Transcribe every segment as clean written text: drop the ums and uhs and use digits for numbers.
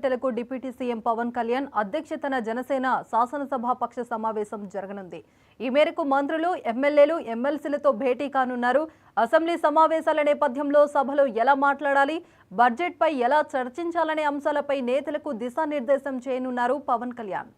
గంటలకు deputy CM Pawan Kalyan అధ్యక్షతన జనసేన శాసనసభాపక్ష సమావేశం జరగనుంది. ఈ మేరకు మంత్రులు, ఎమ్మెల్యేలు, ఎమ్మెల్సీలతో భేటీ కానున్నారు. అసెంబ్లీ సమావేశాల నేపథ్యంలో సభలో ఎలా మాట్లాడాలి, బడ్జెట్పై ఎలా చర్చించాలనే అంశాలపై నేతలకు దిశానిర్దేశం చేయనున్నారు పవన్ కళ్యాణ్.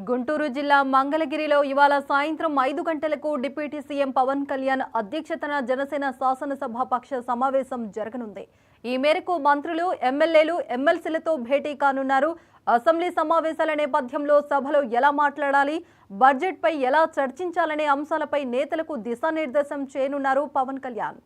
గుంటూరు జిల్లా మంగళగిరిలో ఇవాళ సాయంత్రం 5 గంటలకు డిప్యూటీ సీఎం పవన్ కళ్యాణ్ అధ్యక్షతన జనసేన శాసనసభాపక్ష సమావేశం జరగనుంది. ఈ మేరకు మంత్రులు, ఎమ్మెల్యేలు, ఎమ్మెల్సీలతో భేటీ కానున్నారు. అసెంబ్లీ సమావేశాల నేపథ్యంలో సభలో ఎలా మాట్లాడాలి, బడ్జెట్పై ఎలా చర్చించాలనే అంశాలపై నేతలకు దిశానిర్దేశం చేయనున్నారు పవన్ కళ్యాణ్.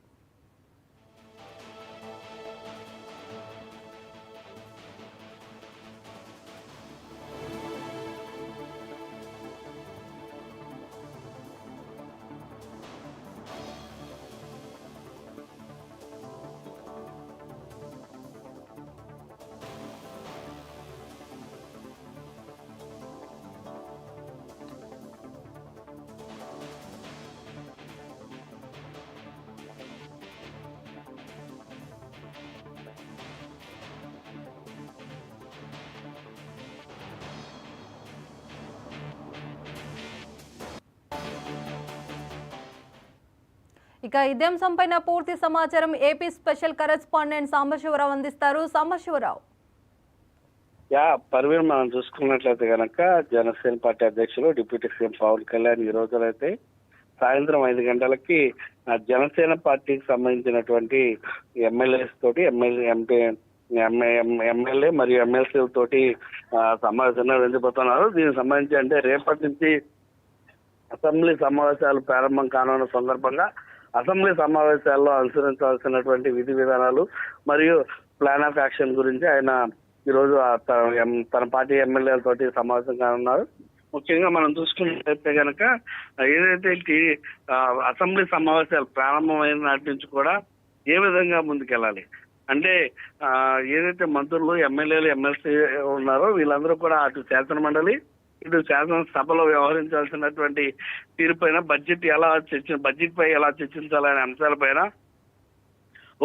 ఇక ఇదే అంశంపైన పూర్తి సమాచారం ఏపీ స్పెషల్ కరెస్పాండెంట్ సాంబశివరావు అందిస్తారు. సాంబశివరావు. పర్వీన్, మనం చూసుకున్నట్లయితే కనుక జనసేన పార్టీ అధ్యక్షులు డిప్యూటీ సీఎం పవన్ కళ్యాణ్ ఈ రోజునైతే సాయంత్రం 5 గంటలకి జనసేన పార్టీకి సంబంధించినటువంటి ఎమ్మెల్యేస్ తోటి ఎమ్మెల్యే మరియు ఎమ్మెల్సీ తోటి సమావేశం నిర్వహించబోతున్నారు. దీనికి సంబంధించి అంటే రేపటి నుంచి అసెంబ్లీ సమావేశాలు ప్రారంభం కానున్న సందర్భంగా అసెంబ్లీ సమావేశాల్లో అనుసరించాల్సినటువంటి విధి విధానాలు మరియు ప్లాన్ ఆఫ్ యాక్షన్ గురించి ఆయన ఈరోజు తన పార్టీ ఎమ్మెల్యేలతోటి సమావేశం కానున్నారు. ముఖ్యంగా మనం చూసుకున్నట్లయితే కనుక ఏదైతే అసెంబ్లీ సమావేశాలు ప్రారంభమైన నాటి నుంచి కూడా ఏ విధంగా ముందుకెళ్ళాలి అంటే ఏదైతే మంత్రులు, ఎమ్మెల్యేలు, ఎమ్మెల్సీ ఉన్నారో వీళ్ళందరూ కూడా అటు శాసన మండలి, ఇటు శాసనసభలో వ్యవహరించాల్సినటువంటి తీరుపైన బడ్జెట్ పై ఎలా చర్చించాలనే అంశాలపైన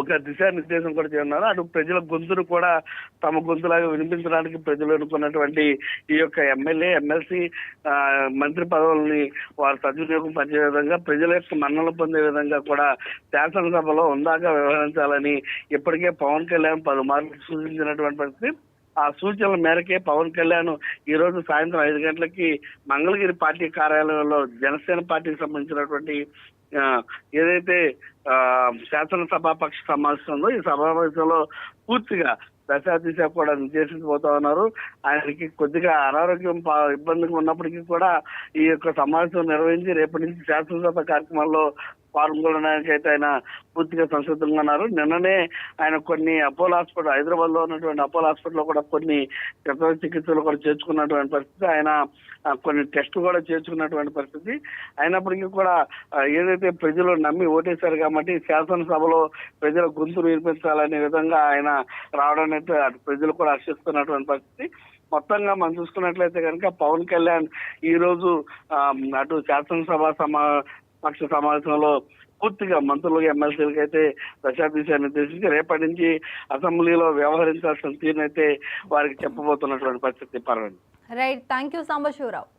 ఒక దిశానిర్దేశం కూడా చేయన్నారు. అటు ప్రజల గొంతును కూడా తమ గొంతులాగా వినిపించడానికి ప్రజలు అనుకున్నటువంటి ఈ యొక్క ఎమ్మెల్యే, ఎమ్మెల్సీ మంత్రి పదవుల్ని వారు సద్వినియోగం పరిచే విధంగా, ప్రజల యొక్క మన్నలు పొందే విధంగా కూడా శాసనసభలో ఉందాగా వ్యవహరించాలని ఇప్పటికే పవన్ కళ్యాణ్ పలుమార్లు సూచించినటువంటి పరిస్థితి. ఆ సూచనల మేరకే పవన్ కళ్యాణ్ ఈ రోజు సాయంత్రం 5 గంటలకి మంగళగిరి పార్టీ కార్యాలయంలో జనసేన పార్టీకి సంబంధించినటువంటి ఏదైతే శాసనసభాపక్ష సమావేశం ఉందో ఈ సమావేశంలో పూర్తిగా దశాదిశ కూడా నిర్దేశించబోతా ఉన్నారు. ఆయనకి కొద్దిగా అనారోగ్యం ఇబ్బందిగా ఉన్నప్పటికీ కూడా ఈ యొక్క సమావేశం నిర్వహించి రేపటి నుంచి శాసనసభ కార్యక్రమాల్లో పాల్గొనడానికి అయితే ఆయన పూర్తిగా సంసిద్ధంగా ఉన్నారు. నిన్ననే ఆయన కొన్ని అపోలో హాస్పిటల్, హైదరాబాద్ లో ఉన్నటువంటి అపోలో హాస్పిటల్లో కూడా కొన్ని చికిత్సలు కూడా చేర్చుకున్నటువంటి పరిస్థితి, ఆయన కొన్ని టెస్టులు కూడా చేర్చుకున్నటువంటి పరిస్థితి. అయినప్పటికీ కూడా ఏదైతే ప్రజలు నమ్మి ఓటేశారు కాబట్టి శాసనసభలో ప్రజల గొంతు వినిపించాలనే విధంగా ఆయన రావడం అయితే అటు ప్రజలు కూడా హర్షిస్తున్నటువంటి పరిస్థితి. మొత్తంగా మనం చూసుకున్నట్లయితే కనుక పవన్ కళ్యాణ్ ఈ రోజు అటు శాసనసభ పక్ష సమావేశంలో పూర్తిగా మంత్రులు, ఎమ్మెల్సీలకు అయితే దశాదిశ నిర్దేశించి రేపటి నుంచి అసెంబ్లీలో వ్యవహరించాల్సిన తీరునైతే వారికి చెప్పబోతున్నటువంటి పరిస్థితి. పర్వాలేదు. Right, thank you Sambasivarao.